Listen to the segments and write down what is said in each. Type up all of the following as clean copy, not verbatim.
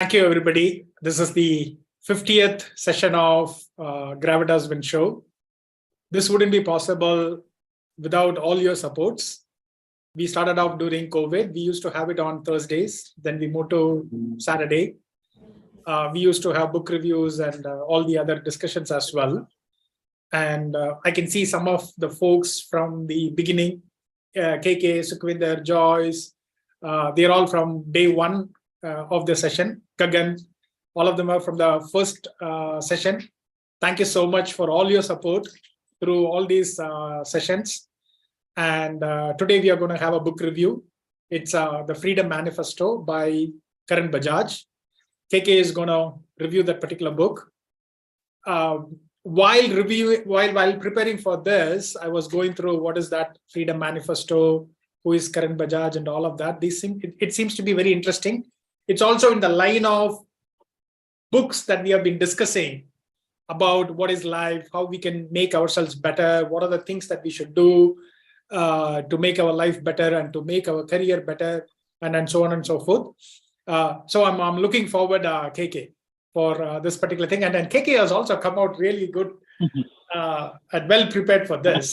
Thank you, everybody. This is the 50th session of Gravitas Wind Show. This wouldn't be possible without all your supports. We started off during COVID. We used to have it on Thursdays. Then we moved to Saturday. We used to have book reviews and all the other discussions as well. And I can see some of the folks from the beginning, KK, Sukhvinder, Joyce, they're all from day one of the session. Kagan, all of them are from the first session. Thank you so much for all your support through all these sessions. And today we are going to have a book review. It's the Freedom Manifesto by Karan Bajaj. KK is going to review that particular book. While preparing for this, I was going through what is that Freedom Manifesto, who is Karan Bajaj, and all of that. It seems to be very interesting. It's also in the line of books that we have been discussing about what is life, how we can make ourselves better, what are the things that we should do to make our life better and to make our career better, and so on and so forth. So I'm looking forward, KK, for this particular thing. And then KK has also come out really good and well prepared for this.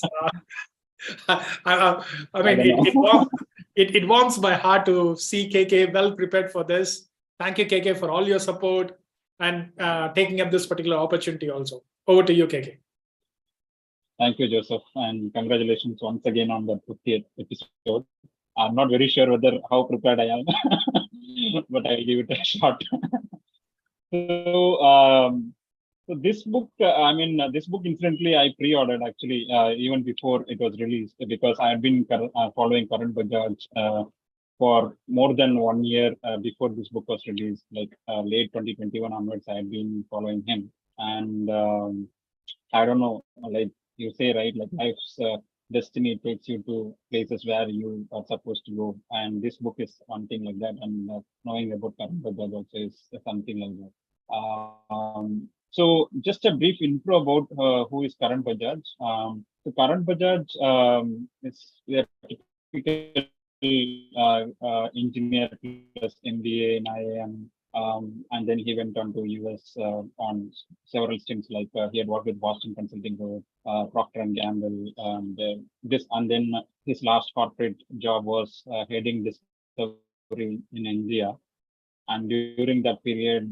I mean, it warms my heart to see KK well prepared for this. Thank you, KK, for all your support and taking up this particular opportunity also. Over to you, KK. Thank you, Joseph, and congratulations once again on the 50th episode. I'm not very sure how prepared I am, but I'll give it a shot. So this book, this book, incidentally, I pre-ordered actually even before it was released, because I had been following Karan Bajaj for more than 1 year before this book was released, like late 2021 onwards. I had been following him, and I don't know, like you say, right? Like life's destiny takes you to places where you are supposed to go, and this book is one thing like that. And knowing about Karan Bajaj also is something like that. So just a brief intro about who is Karan Bajaj. So Karan Bajaj is a typical engineer plus MBA in IIM, and then he went on to US on several stints. Like he had worked with Boston Consulting Group, Procter and Gamble, and then his last corporate job was heading discovery in India. And during that period,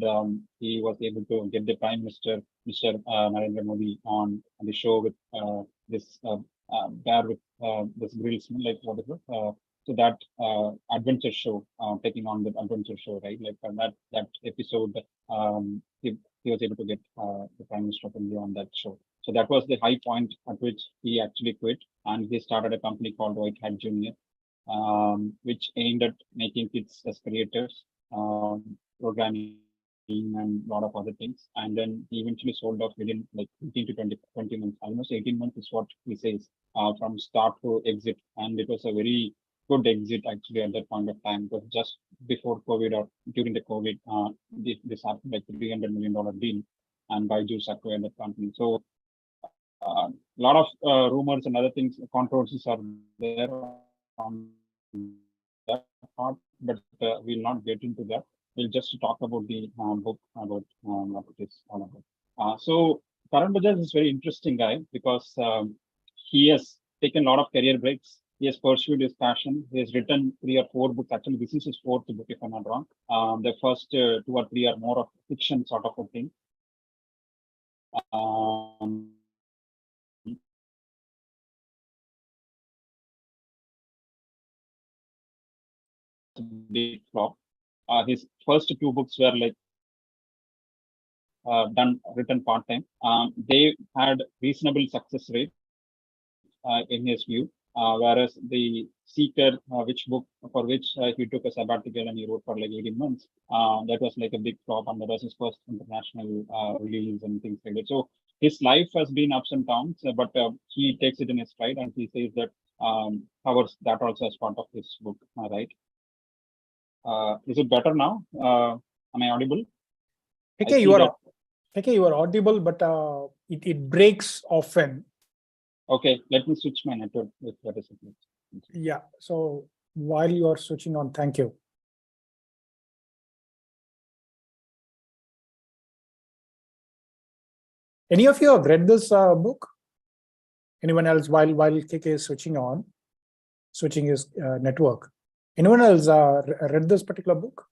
he was able to get the Prime Minister, Mr. Narendra Modi, on the show with this bear with this grill, like what is it? So that adventure show, taking on the adventure show, right? Like that episode, he was able to get the Prime Minister of India on that show. So that was the high point at which he actually quit, and he started a company called White Hat Junior, which aimed at making kids as creators. Programming and a lot of other things. And then he eventually sold off within like 15 to 20 months. Almost 18 months is what he says, from start to exit. And it was a very good exit actually at that point of time, because just before COVID or during the COVID, this happened, like $300 million deal, and Byju's acquired that company. So a lot of rumors and other things, controversies are there on that part, but we'll not get into that. We'll just talk about the book, about what it is all about. So Karan Bajaj is a very interesting guy, because he has taken a lot of career breaks. He has pursued his passion. He has written 3 or 4 books. Actually, this is his 4th book, if I'm not wrong. The first 2 or 3 are more of fiction sort of a thing. Big flop. His first 2 books were like written part-time. They had reasonable success rate in his view, whereas the Seeker, which for which he took a sabbatical and he wrote for like 18 months, that was like a big flop, and that was his first international release and things like that. So his life has been ups and downs, but he takes it in his stride, and he says that covers that also as part of his book, right? Is it better now? Am I audible? Okay, you are audible, but it breaks often. Okay, let me switch my network if that is okay. Yeah, so while you are switching on, thank you. Any of you have read this book? Anyone else? While KK is switching his network. Anyone else read this particular book?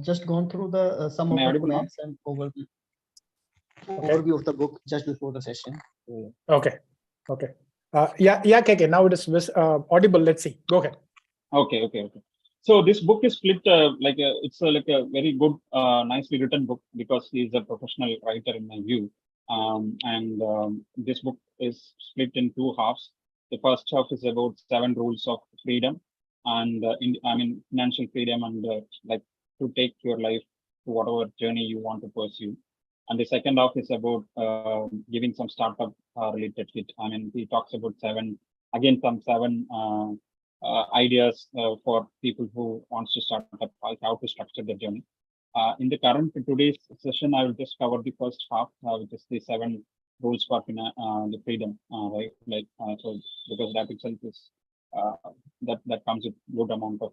Just gone through the some of Am I the audible now? comments and overview of the book just before the session. Okay. Yeah, KK. Now it is audible. Let's see. Go ahead. Okay. So this book is split it's like a very good, nicely written book because he is a professional writer in my view. This book is split in two halves. The first half is about 7 rules of freedom and financial freedom and like to take your life to whatever journey you want to pursue. And the second half is about giving some startup related hit. I mean, he talks about seven ideas for people who wants to start up, like how to structure the journey. In today's session, I will just cover the first half, which is the 7 rules for the freedom, right? So because that itself is that comes with good amount of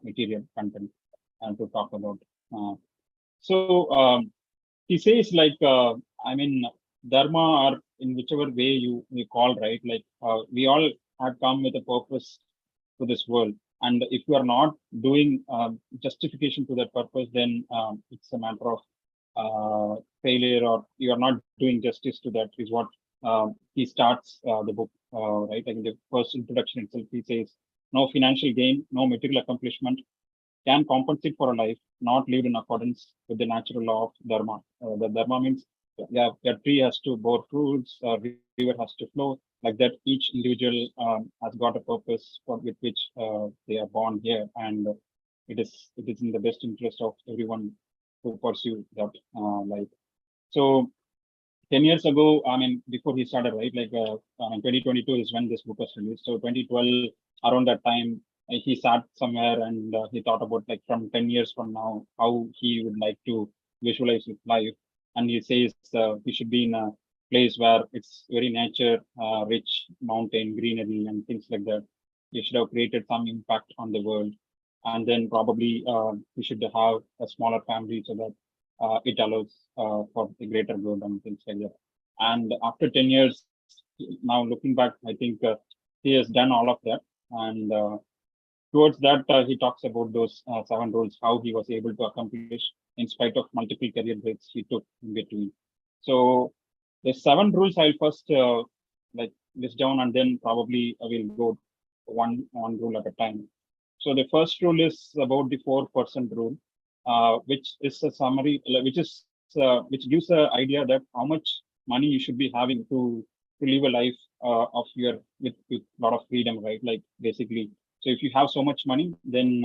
material content to talk about. He says dharma, or in whichever way you call, right? We all have come with a purpose to this world, and if you are not doing justification to that purpose, then it's a matter of failure, or you are not doing justice to that, is what he starts the book, right? Like in the first introduction itself, he says, no financial gain, no material accomplishment can compensate for a life not lived in accordance with the natural law of dharma. The dharma means a tree has to bear fruits, a river has to flow. Like that, each individual has got a purpose with which they are born here, and it is in the best interest of everyone to pursue that life. So 10 years ago, before he started, right, 2022 is when this book was released. So 2012, around that time, he sat somewhere and he thought about, like, from 10 years from now, how he would like to visualize his life. And he says he should be in a place where it's very nature rich, mountain, greenery, and things like that. He should have created some impact on the world. And then probably he should have a smaller family so that it allows for the greater good and things like that. And after 10 years, now looking back, I think he has done all of that. And towards that, he talks about those 7 rules, how he was able to accomplish in spite of multiple career breaks he took in between. So the 7 rules I'll first list down, and then probably I will go one rule at a time. So the first rule is about the 4% rule, which is a summary, which gives an idea that how much money you should be having to live a life of your with a lot of freedom, right? Like basically, so if you have so much money, then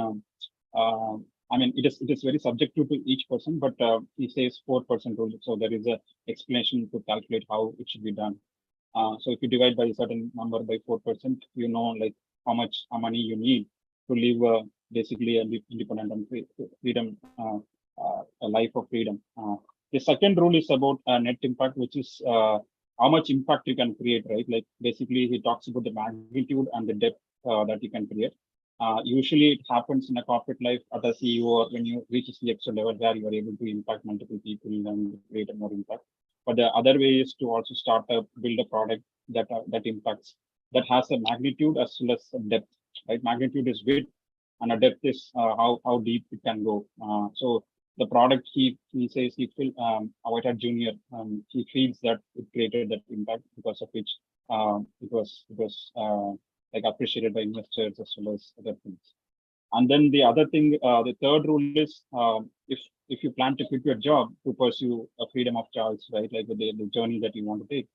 it is very subjective to each person, but he says 4% rule. So there is a explanation to calculate how it should be done. So if you divide by a certain number by 4%, you know like how much money you need to live basically an independent and freedom, a life of freedom. The second rule is about net impact, which is how much impact you can create, right? Like basically he talks about the magnitude and the depth that you can create. Usually it happens in a corporate life at a CEO, or when you reach the extra level where you are able to impact multiple people and create more impact. But the other way is to also build a product that impacts, that has a magnitude as well as a depth, right? Magnitude is width, and a depth is how deep it can go. So the product he says he feel Avatar Junior, he feels that it created that impact, because of which it was like appreciated by investors as well as other things. And then the other thing, the third rule is if you plan to quit your job to pursue a freedom of choice, right? Like with the journey that you want to take,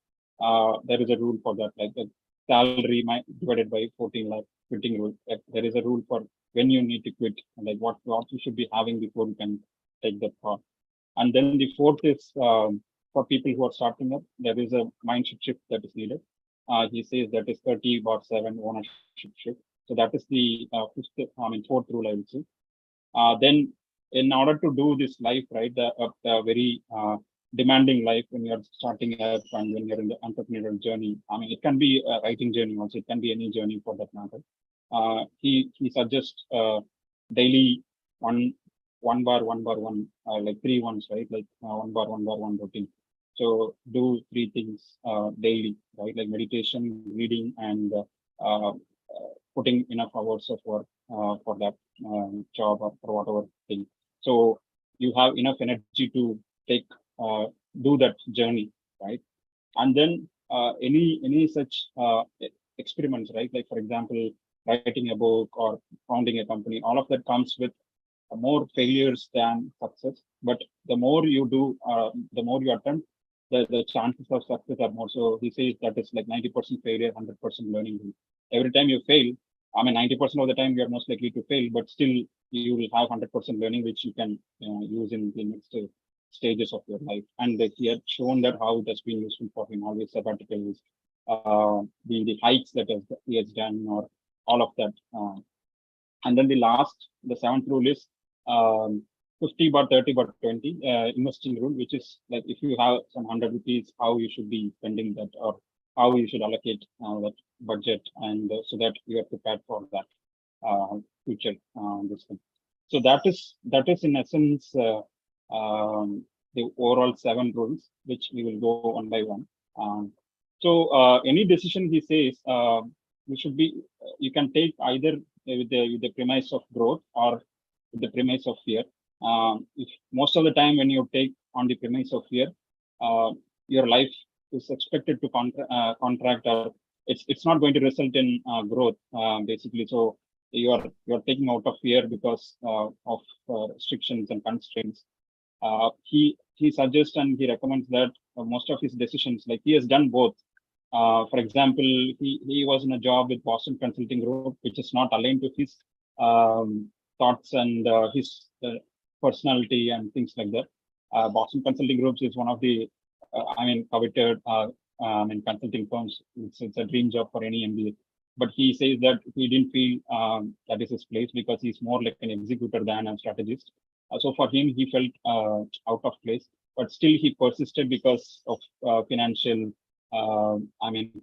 there is a rule for that, like the salary divided by 14 lakh quitting rule. Like there is a rule for when you need to quit, like what you should be having before you can take that path. And then the fourth is for people who are starting up, there is a mindset shift that is needed. He says that is 30/7 ownership shift. So that is the fourth rule, I would say. Then in order to do this life, right, the very demanding life when you're starting up and when you're in the entrepreneurial journey, it can be a writing journey also, it can be any journey for that matter. He suggests daily one bar, like 3 ones, right? Like 1 bar, 1 bar, 1 routine. So do three things daily, right? Like meditation, reading, and putting enough hours of work for that job or for whatever thing. So you have enough energy to take do that journey, right? And then any such experiments, right? Like for example, writing a book or founding a company, all of that comes with more failures than success. But the more you do, the more you attempt, the chances of success are more. So he says that it's like 90% failure, 100% learning. Every time you fail, I mean, 90% of the time you are most likely to fail, but still you will have 100% learning, which you can use in the next stages of your life. And he had shown that how it has been useful for him, all his sabbaticals, the hikes that he has done, or all of that. And then the seventh rule is 50/30/20 investing rule, which is like if you have some 100 rupees, how you should be spending that, or how you should allocate that budget, and so that you are prepared for that future this thing. So that is in essence the overall 7 rules, which we will go one by one. So any decision he says you should be you can take either with the premise of growth or with the premise of fear. If most of the time when you take on the premise of fear, your life is expected to contract, or it's not going to result in growth basically. So you're taking out of fear because of restrictions and constraints. He suggests and he recommends that most of his decisions, like he has done both. For example, he was in a job with Boston Consulting Group, which is not aligned to his thoughts and his personality and things like that. Boston Consulting Groups is one of the, coveted consulting firms. It's a dream job for any MBA. But he says that he didn't feel that is his place because he's more like an executor than a strategist. So for him, he felt out of place, but still he persisted because of financial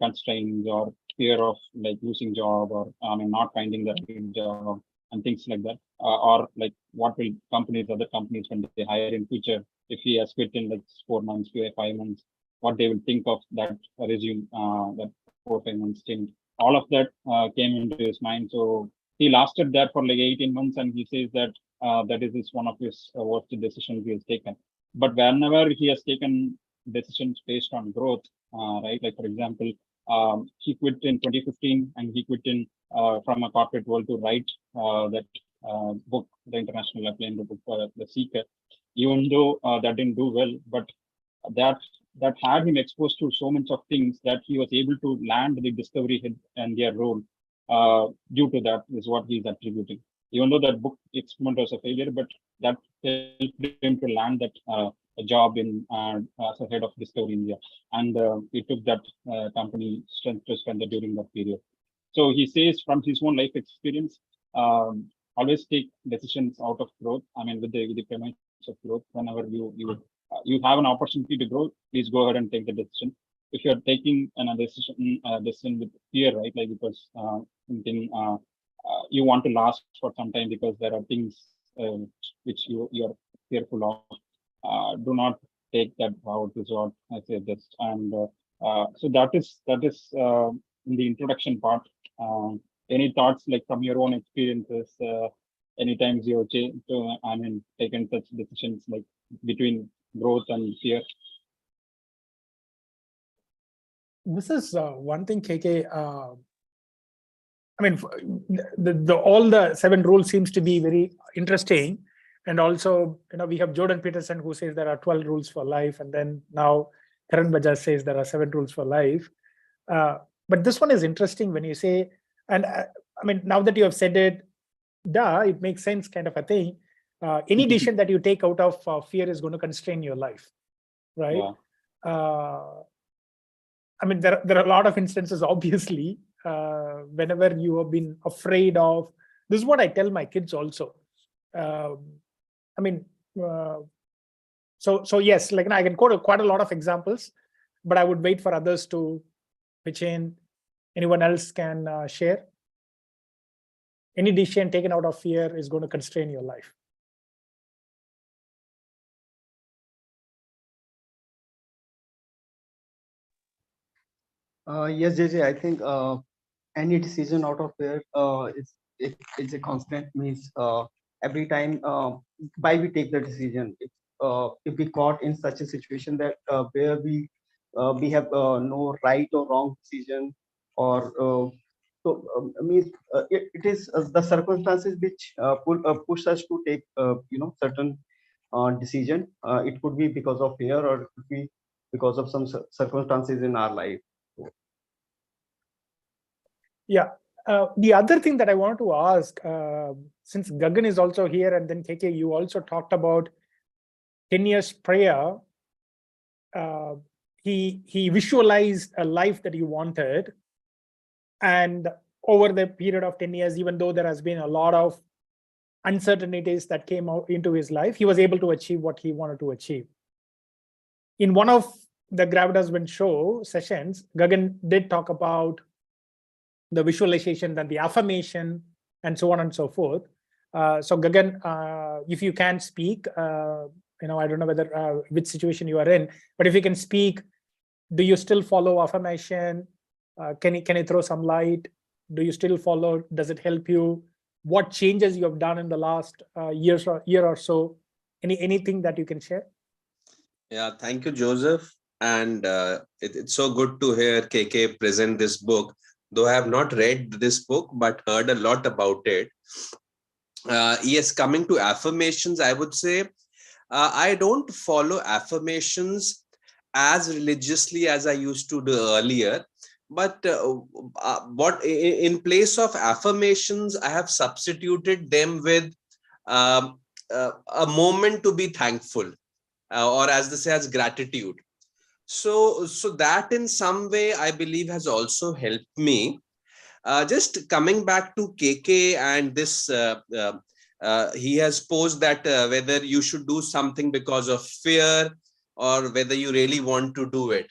constraints or fear of like losing job, or not finding the right job and things like that, or like what will other companies when they hire in future, if he has quit in like 4 months, 5 months, what they will think of that resume, that 4-5 months stint. All of that came into his mind. So he lasted there for like 18 months, and he says that that is one of his worst decisions he has taken. But whenever he has taken decisions based on growth, right? Like for example, he quit in 2015, and he quit in from a corporate world to write that book, the International Airplane book, The Seeker. Even though that didn't do well, but that had him exposed to so much of things that he was able to land the Discovery head and their role due to that is what he's attributing. Even though that book experiment was a failure, but that helped him to land that a job in as a head of Discovery India, and he took that company strength to strength during that period. So he says from his own life experience, always take decisions out of growth. With the premise of growth. Whenever you have an opportunity to grow, please go ahead and take the decision. If you're taking a decision with fear, right? Like because you want to last for some time because there are things which you're fearful of. Do not take that route, is what I say this. And so that is in the introduction part. Any thoughts like from your own experiences? Any times you've taken such decisions like between growth and fear? This is one thing, KK. All the 7 rules seems to be very interesting. And also, we have Jordan Peterson who says there are 12 rules for life. And then now Karan Bajaj says there are 7 rules for life. But this one is interesting when you say, and now that you have said it, it makes sense kind of a thing. Any decision that you take out of fear is going to constrain your life, right? Yeah. There are a lot of instances, obviously, whenever you have been afraid of, this is what I tell my kids also. So yes, like I can quote quite a lot of examples, but I would wait for others to pitch in. Anyone else can share? Any decision taken out of fear is going to constrain your life. Yes, JJ, I think any decision out of there it's a constant means every time why we take the decision. If we caught in such a situation that where we have no right or wrong decision or means it is the circumstances which push us to take certain decision. It could be because of fear or it could be because of some circumstances in our life. Yeah. The other thing that I wanted to ask, since Gagan is also here, and then KK, you also talked about 10 years prior, he visualized a life that he wanted. And over the period of 10 years, even though there has been a lot of uncertainties that came out into his life, he was able to achieve what he wanted to achieve. In one of the Gravitas Wind Show sessions, Gagan did talk about the visualization, then the affirmation, and so on and so forth. So Gagan, if you can speak, I don't know whether which situation you are in, but if you can speak, do you still follow affirmation? Can you throw some light? Do you still follow? Does it help you? What changes you have done in the last year or so? Anything that you can share? Yeah, thank you, Joseph. And it's so good to hear KK present this book, though I have not read this book, but heard a lot about it. Yes, coming to affirmations, I would say I don't follow affirmations as religiously as I used to do earlier. But what in place of affirmations, I have substituted them with a moment to be thankful, or as they say, as gratitude. So that in some way, I believe, has also helped me. Just coming back to KK and this, he has posed that whether you should do something because of fear or whether you really want to do it.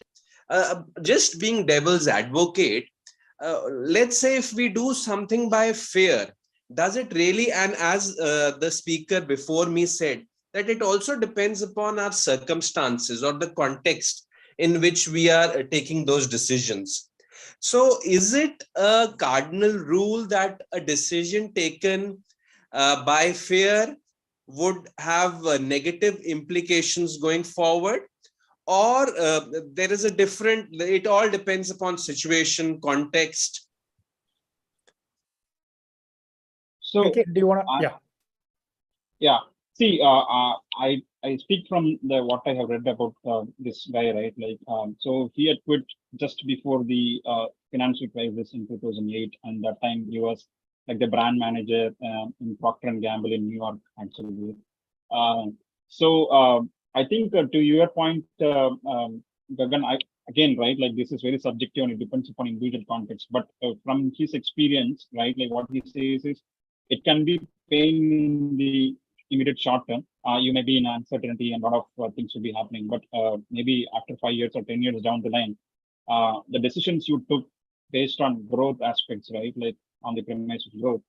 Just being devil's advocate, let's say if we do something by fear, does it really? And as the speaker before me said, that it also depends upon our circumstances or the context in which we are taking those decisions. So is it a cardinal rule that a decision taken by fear would have negative implications going forward? Or there is a different, it all depends upon situation, context? So, KK, do you want to? yeah. See, I speak from what I have read about this guy, right? Like, so he had quit just before the financial crisis in 2008, and that time he was like the brand manager in Procter and Gamble in New York, actually. I think to your point, Gagan, again, right, like this is very subjective and it depends upon individual context. But from his experience, right, like what he says is, it can be pain in the immediate short term. You may be in uncertainty and a lot of things will be happening, but maybe after 5 years or 10 years down the line, the decisions you took based on growth aspects, right, like on the premise of growth,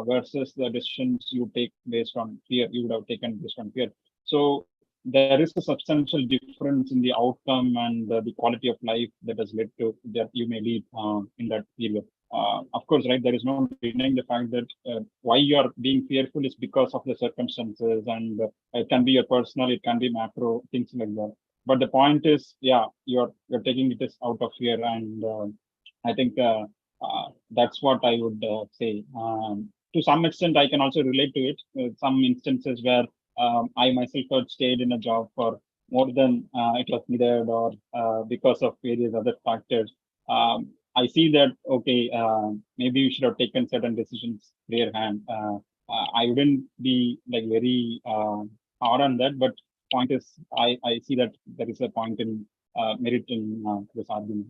versus the decisions you take based on fear, you would have taken based on fear. So there is a substantial difference in the outcome and the quality of life that has led to that you may lead in that period. Of course, right, there is no denying the fact that why you are being fearful is because of the circumstances, and it can be your personal, it can be macro, things like that. But the point is, yeah, you're taking it as out of fear, and I think that's what I would say. To some extent, I can also relate to it. Some instances where I myself had stayed in a job for more than it was needed, or because of various other factors. I see that, okay, maybe you should have taken certain decisions clear hand. I wouldn't be like very hard on that, but point is, I see that there is a point in merit in this argument.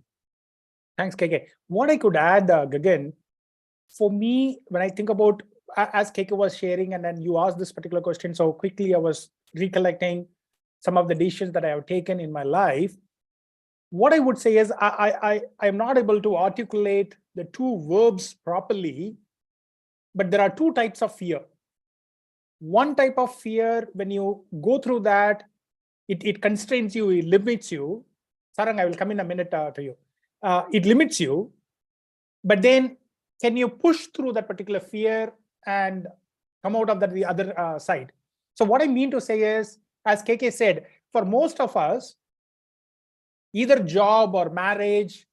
Thanks, KK. What I could add, Gagan, for me, when I think about, as KK was sharing, and then you asked this particular question so quickly, I was recollecting some of the decisions that I have taken in my life. What I would say is I am not able to articulate the two verbs properly, but there are two types of fear. One type of fear, when you go through that, it constrains you, it limits you. Sarang, I will come in a minute to you. it limits you. But then can you push through that particular fear and come out of that the other side? So what I mean to say is, as KK said, for most of us, either job or marriage,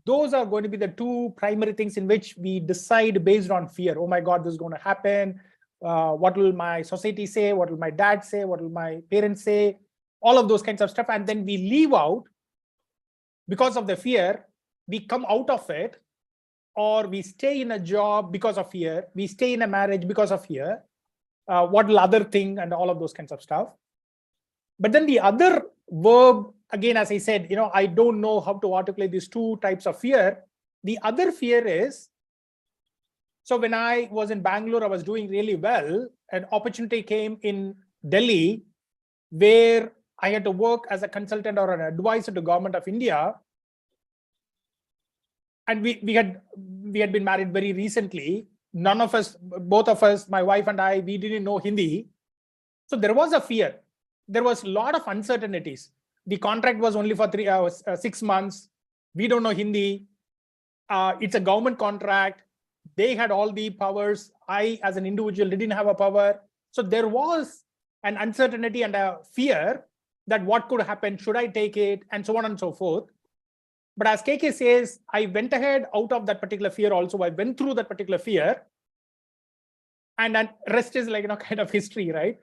those are going to be the two primary things in which we decide based on fear. Oh my God, this is going to happen. What will my society say? What will my dad say? What will my parents say? All of those kinds of stuff. And then we leave out because of the fear. We come out of it, or we stay in a job because of fear. We stay in a marriage because of fear. What will other thing and all of those kinds of stuff. But then the other verb, again, as I said, I don't know how to articulate these two types of fear. The other fear is, so when I was in Bangalore, I was doing really well. An opportunity came in Delhi where I had to work as a consultant or an advisor to Government of India. And we had been married very recently. None of us, both of us, my wife and I, we didn't know Hindi. So there was a fear. There was a lot of uncertainties. The contract was only for 6 months. We don't know Hindi. It's a government contract. They had all the powers. I, as an individual, didn't have a power. So there was an uncertainty and a fear that what could happen, should I take it, and so on and so forth. But as KK says, I went ahead out of that particular fear also. I went through that particular fear. And then rest is like, kind of history, right?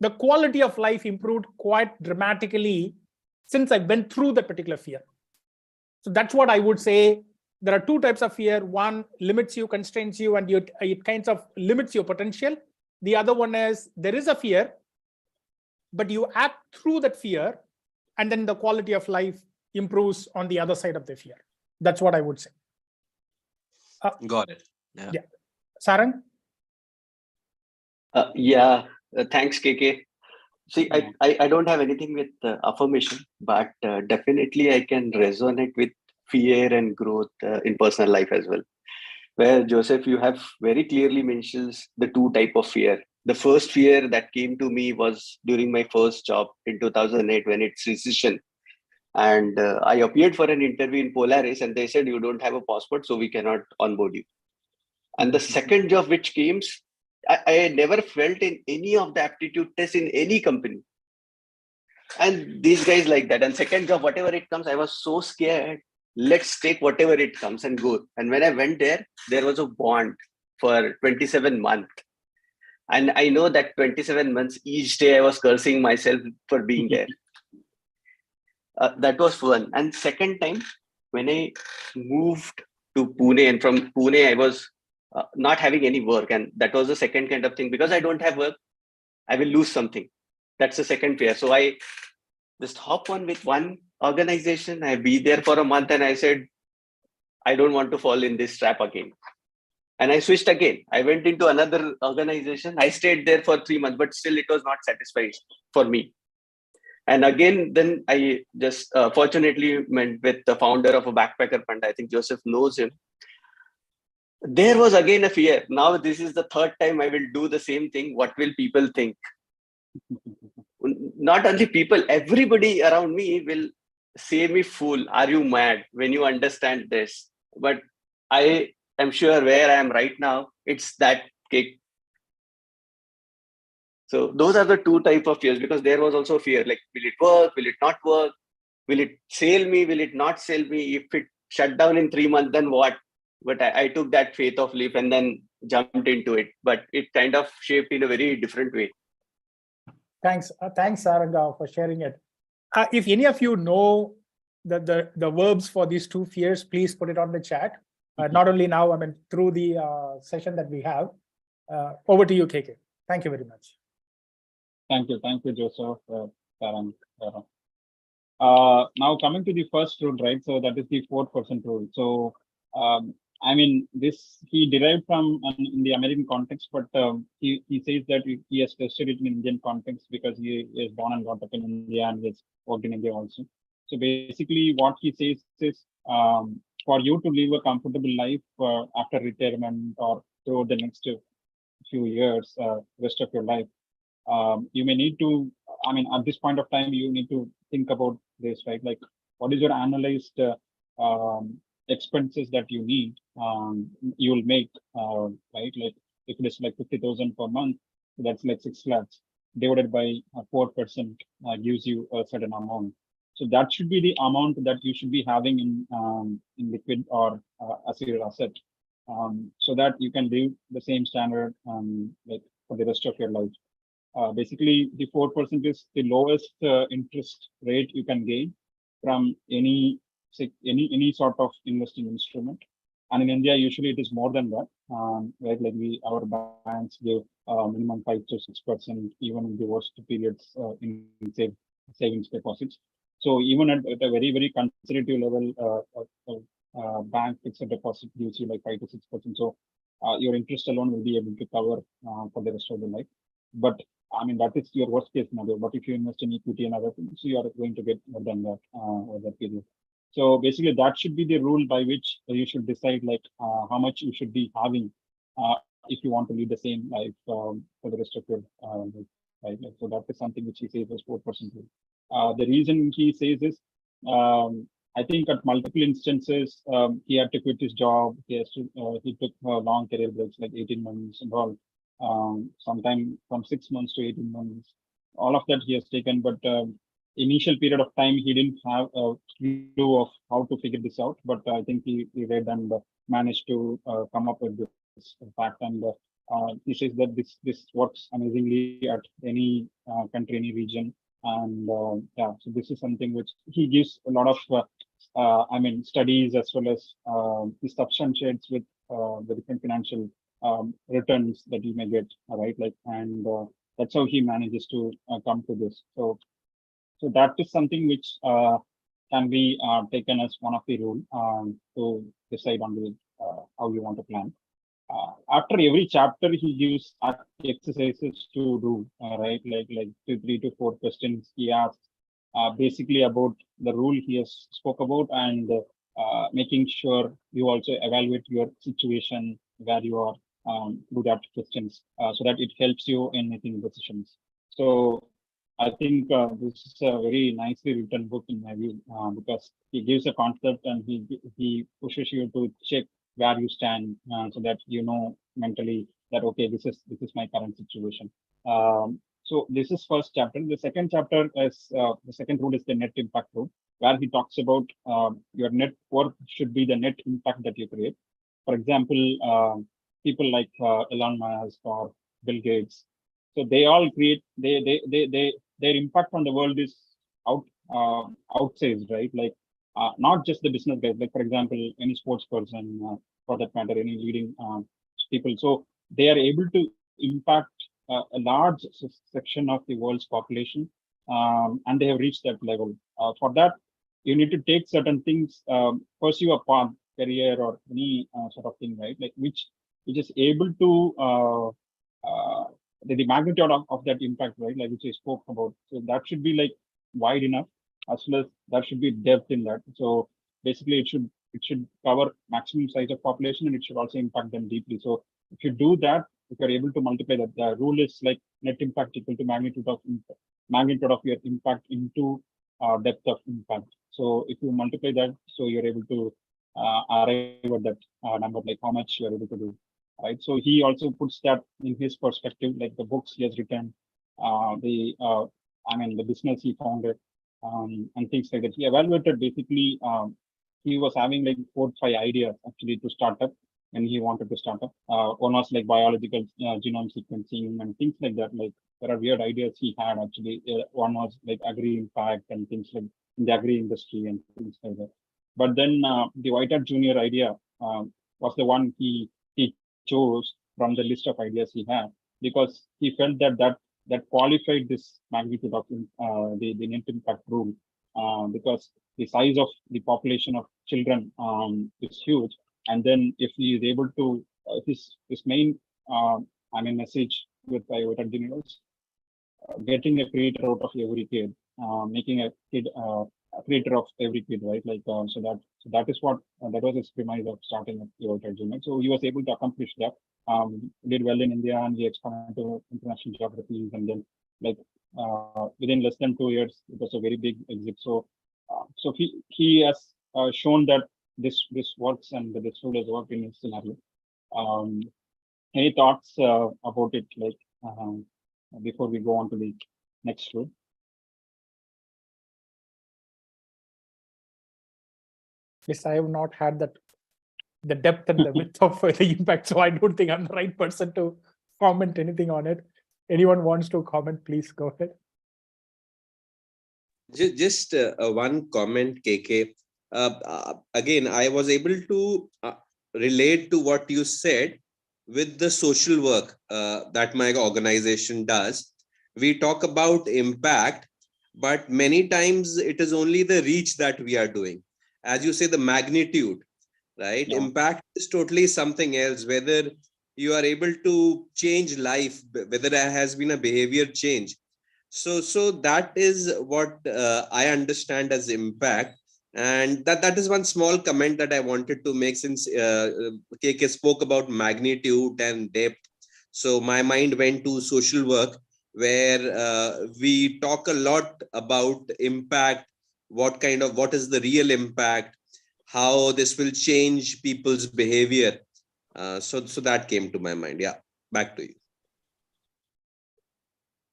The quality of life improved quite dramatically since I went through that particular fear. So that's what I would say. There are two types of fear. One limits you, constrains you, and it kind of limits your potential. The other one is there is a fear, but you act through that fear, and then the quality of life improves on the other side of the fear. That's what I would say. Got it. Yeah. Sarang? Thanks, KK. See, I don't have anything with affirmation, but definitely I can resonate with fear and growth in personal life as well. Where Joseph, you have very clearly mentions the two type of fear. The first fear that came to me was during my first job in 2008 when it's recession. And I appeared for an interview in Polaris and they said, you don't have a passport, so we cannot onboard you. And the second job which came, I never felt in any of the aptitude tests in any company. And these guys like that. And second job, whatever it comes, I was so scared. Let's take whatever it comes and go. And when I went there was a bond for 27 months. And I know that 27 months, each day I was cursing myself for being there. That was fun. And second time, when I moved to Pune, and from Pune, I was not having any work. And that was the second kind of thing. Because I don't have work, I will lose something. That's the second fear. So I just hop on with one organization. I be there for a month and I said, I don't want to fall in this trap again. And I switched again. I went into another organization. I stayed there for 3 months, but still it was not satisfying for me. And again, then I just fortunately met with the founder of a backpacker fund. I think Joseph knows him. There was again a fear. Now this is the third time I will do the same thing. What will people think? Not only people, everybody around me will say me fool. Are you mad when you understand this? But I am sure where I am right now, it's that kick. So those are the two types of fears, because there was also fear like, will it work? Will it not work? Will it sail me? Will it not sail me? If it shut down in 3 months, then what? But I took that faith of leap and then jumped into it. But it kind of shaped in a very different way. Thanks, Saranga, for sharing it. If any of you know the verbs for these two fears, please put it on the chat. Not only now, I mean, through the session that we have. Over to you, KK. Thank you very much. Thank you, Joseph, Sarang. Now coming to the first rule, right? So that is the 4% rule. So I mean, this he derived from in the American context, but he says that he has tested it in Indian context because he is born and brought up in India and he has worked in India also. So basically, what he says is, for you to live a comfortable life after retirement or throughout the next few years, rest of your life, you may need to. I mean, at this point of time, you need to think about this, right? Like, what is your analyzed expenses that you need, you will make, right? Like if it is like 50,000 per month, that's like 6 lakhs divided by 4% gives you a certain amount. So that should be the amount that you should be having in liquid or as your asset, so that you can live the same standard like for the rest of your life. Basically, the 4% is the lowest interest rate you can gain from any sort of investing instrument. And in India, usually it is more than that. Right, like our banks give minimum 5 to 6%, even in the worst periods in savings deposits. So even at a very conservative level, bank fixed deposit gives you like 5 to 6%. So your interest alone will be able to cover for the rest of the life. But I mean, that is your worst case scenario. But if you invest in equity and other things, you are going to get more than that over that period. So basically, that should be the rule by which you should decide like how much you should be having if you want to lead the same life for the rest of your life. So that is something which he says is 4% rule. The reason he says is, I think at multiple instances, he had to quit his job. He took long career breaks, like 18 months and all. Sometime from 6 months to 18 months, all of that he has taken. But initial period of time, he didn't have a clue of how to figure this out. But I think he read and managed to come up with this fact. And he says that this works amazingly at any country, any region. And yeah, so this is something which he gives a lot of I mean, studies as well as he substantiates with the different financial returns that you may get, right? Like, and that's how he manages to come to this. So that is something which can be taken as one of the rule to decide on the how you want to plan. After every chapter, he gives exercises to do, right? Like 3 to 4 questions he asks, basically about the rule he has spoke about, and making sure you also evaluate your situation where you are through that questions, so that it helps you in making decisions. So I think this is a very nicely written book in my view, because he gives a concept and he pushes you to check where you stand, so that you know mentally that okay, this is my current situation. So this is first chapter. The second chapter is the second rule is the net impact rule, where he talks about your net worth should be the net impact that you create. For example, people like Elon Musk or Bill Gates, so they all create their impact on the world is outsized, right? Like not just the business guys, like for example, any sports person, for that matter, any leading people. So they are able to impact a large section of the world's population, and they have reached that level. For that, you need to take certain things, pursue a path, career, or any sort of thing, right? Like which is able to the magnitude of that impact, right? Like which I spoke about. So that should be like wide enough, as well as there should be depth in that. So basically, it should cover maximum size of population, and it should also impact them deeply. So if you do that, if you're able to multiply that, the rule is like net impact equal to magnitude of your impact into depth of impact. So if you multiply that, so you're able to arrive at that number, like how much you're able to do, right? So he also puts that in his perspective, like the books he has written, the business he founded, and things like that. He evaluated basically. He was having like 4 or 5 ideas actually to start up when he wanted to start up. One was like biological genome sequencing and things like that. Like there are weird ideas he had actually. One was like agri impact and things like in the agri industry and things like that. But then the White Hat Junior idea was the one he chose from the list of ideas he had, because he felt that qualified this magnitude of the net impact rule, because the size of the population of children is huge. And then if he is able to, his main message with White Hat Junior was getting a creator out of every kid, making a kid a creator of every kid, right? Like so that is what that was his premise of starting the White Hat Junior. So he was able to accomplish that. Did well in India, and he expanded to international geographies, and then like within less than 2 years, it was a very big exit. So he has shown that this works and this tool has worked in this scenario. Any thoughts about it, like before we go on to the next tool? Yes, I have not had the depth and the width of the impact, so I don't think I'm the right person to comment anything on it. Anyone wants to comment, please go ahead. Just one comment, KK. Again, I was able to relate to what you said with the social work that my organization does. We talk about impact, but many times it is only the reach that we are doing. As you say, the magnitude, right? Yeah. Impact is totally something else, whether you are able to change life, whether there has been a behavior change. So that is what I understand as impact. And that is one small comment that I wanted to make, since KK spoke about magnitude and depth. So my mind went to social work, where we talk a lot about impact, what is the real impact, how this will change people's behavior. So that came to my mind. Yeah, back to you.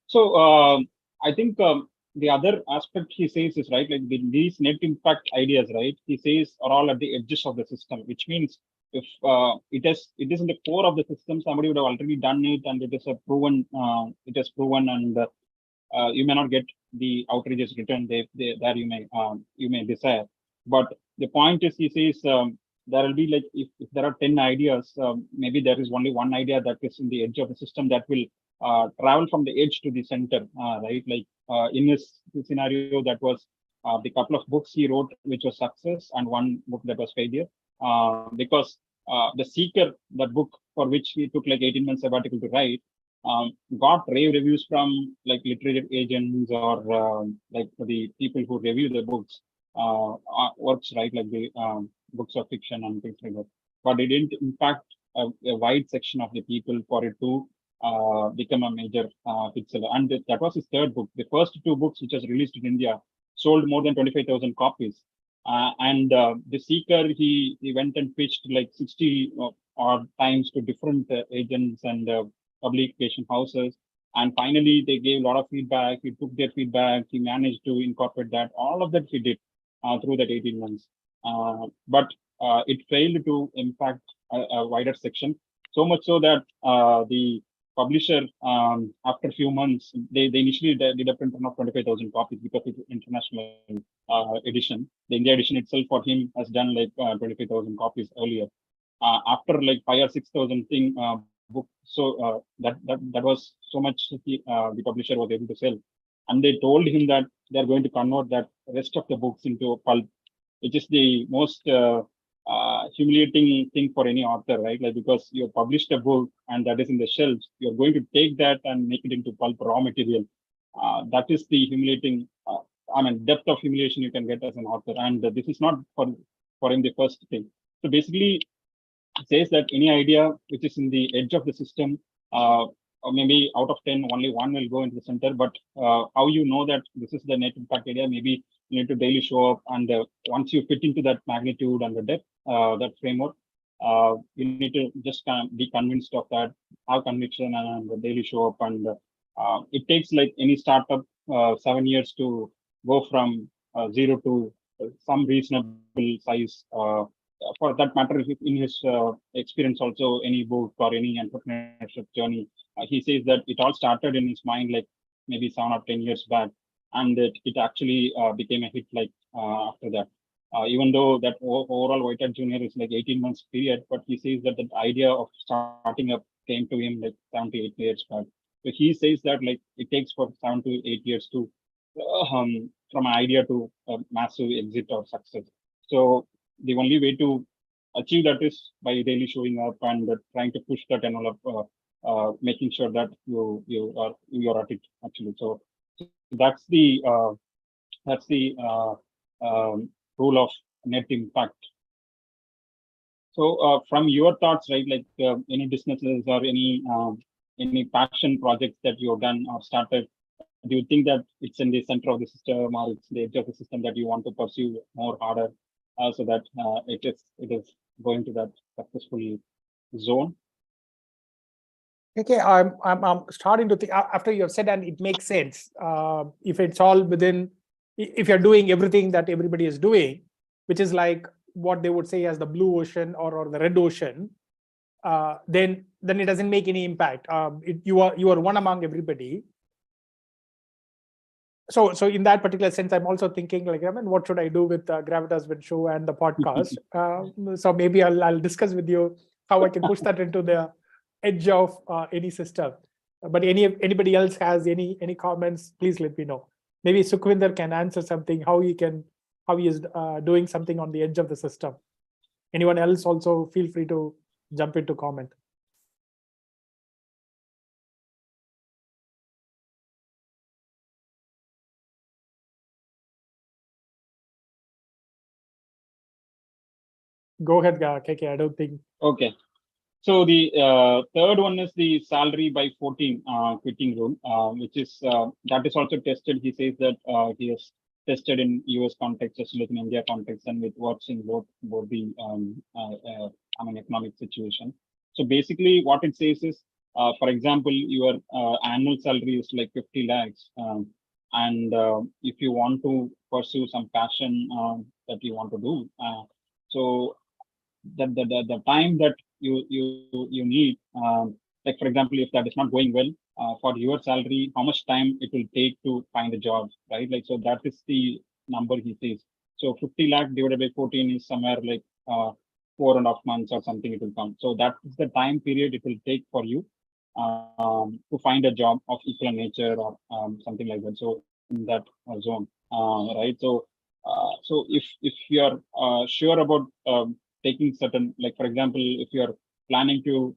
So I think the other aspect he says is right, like these net impact ideas, right? He says are all at the edges of the system, which means if it is in the core of the system, somebody would have already done it, and it is a proven, and you may not get the outrageous return there you may desire. But the point is, he says there will be, like, if there are 10 ideas, maybe there is only one idea that is in the edge of the system that will travel from the edge to the center, right? Like in this scenario, that was the couple of books he wrote, which was success, and one book that was failure, because the seeker, that book for which he took like 18 months sabbatical to write, got rave reviews from like literature agents or like the people who review the books, works, right? Like the books of fiction and things like that. But it didn't impact a wide section of the people for it to become a major hit seller. And that was his third book. The first two books, which was released in India, sold more than 25,000 copies. And the seeker, he went and pitched like 60 odd times to different agents and publication houses. And finally, they gave a lot of feedback. He took their feedback. He managed to incorporate that. All of that he did through that 18 months. But it failed to impact a wider section. So much so that the publisher, after a few months, they initially did a print run of 25,000 copies because it's international edition. The India edition itself for him has done like 25,000 copies earlier. After like 5,000 or 6,000 book, so that was so much the publisher was able to sell, and they told him that they're going to convert that rest of the books into a pulp, which is the most humiliating thing for any author, right? Like, because you published a book and that is in the shelves, you're going to take that and make it into pulp, raw material. That is the humiliating, depth of humiliation you can get as an author. And this is not for him the first thing. So basically, it says that any idea which is in the edge of the system, or maybe out of 10, only one will go into the center. But how you know that this is the net impact idea? Maybe you need to daily show up, and once you fit into that magnitude and the depth, that framework, you need to just kind of be convinced of that, have conviction, and daily show up. And it takes, like any startup, 7 years to go from zero to some reasonable size. For that matter, in his experience, also any book or any entrepreneurship journey, he says that it all started in his mind like maybe 7 or 10 years back, and it actually became a hit like after that. Even though that overall White Hat Junior is like 18 months period, but he says that the idea of starting up came to him like 7 to 8 years back. So he says that like it takes for 7 to 8 years to from an idea to a massive exit or success. So the only way to achieve that is by really showing up and trying to push that envelope, making sure that you are at it actually. So that's the rule of net impact. So from your thoughts, right, like any businesses or any passion projects that you've done or started, do you think that it's in the center of the system or it's the edge of the system that you want to pursue more harder? so that it is going to that successful zone. Okay, I'm starting to think after you have said, and it makes sense. If it's all within, if you're doing everything that everybody is doing, which is like what they would say as the blue ocean or the red ocean, then it doesn't make any impact. You are one among everybody. So in that particular sense, I'm also thinking like, I mean, what should I do with Gravitas Win Show and the podcast? So maybe I'll discuss with you how I can push that into the edge of any system. But anybody else has any comments, please let me know. Maybe Sukhvinder can answer something, how he is doing something on the edge of the system. Anyone else also feel free to jump into comment. Go ahead, KK. I don't think. Okay. So the third one is the salary by 14 quitting rule, which is that is also tested. He says that he has tested in US context as well as in India context, and it works in both the economic situation. So basically, what it says is, for example, your annual salary is like 50 lakhs, and if you want to pursue some passion that you want to do, so the time that you need, like for example, if that is not going well for your salary, how much time it will take to find a job, right? Like, so that is the number he says. So 50 lakh divided by 14 is somewhere like 4.5 months or something it will come. So that is the time period it will take for you to find a job of equal nature or something like that. So in that zone, right? So if you are sure about taking certain, like for example, if you are planning to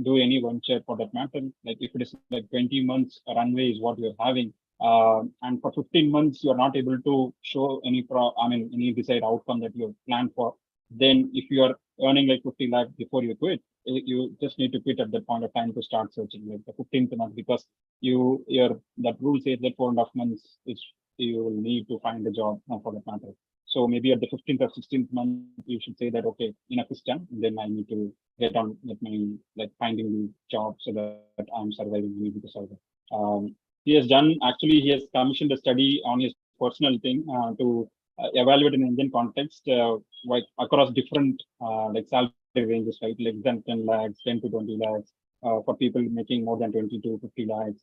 do any venture for that matter, like if it is like 20 months runway is what you're having, and for 15 months you are not able to show any any desired outcome that you have planned for, then if you are earning like 50 lakh before you quit, you just need to quit at that point of time to start searching like the 15th month, because that rule says that 4.5 months is you will need to find a job for that matter. So maybe at the 15th or 16th month, you should say that, okay, enough is done. Then I need to get on with my, like finding the job so that I'm surviving, I need to survive. He has commissioned a study on his personal thing to evaluate in Indian context, like across different like salary ranges, right? Less than 10 lakhs, 10 to 20 lakhs, for people making more than 20 to 50 lakhs.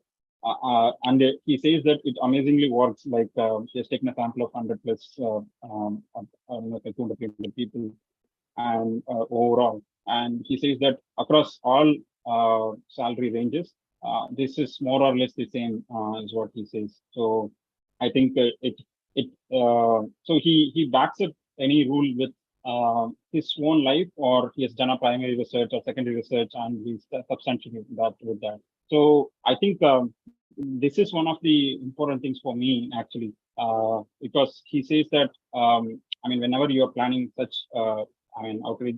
And he says that it amazingly works. Like he has taken a sample of 100 plus, like 200 people, and overall. And he says that across all salary ranges, this is more or less the same is what he says. So I think so he backs up any rule with his own life, or he has done a primary research or secondary research, and he's substantiating that with that. So I think this is one of the important things for me actually, because he says that whenever you are planning such outreach,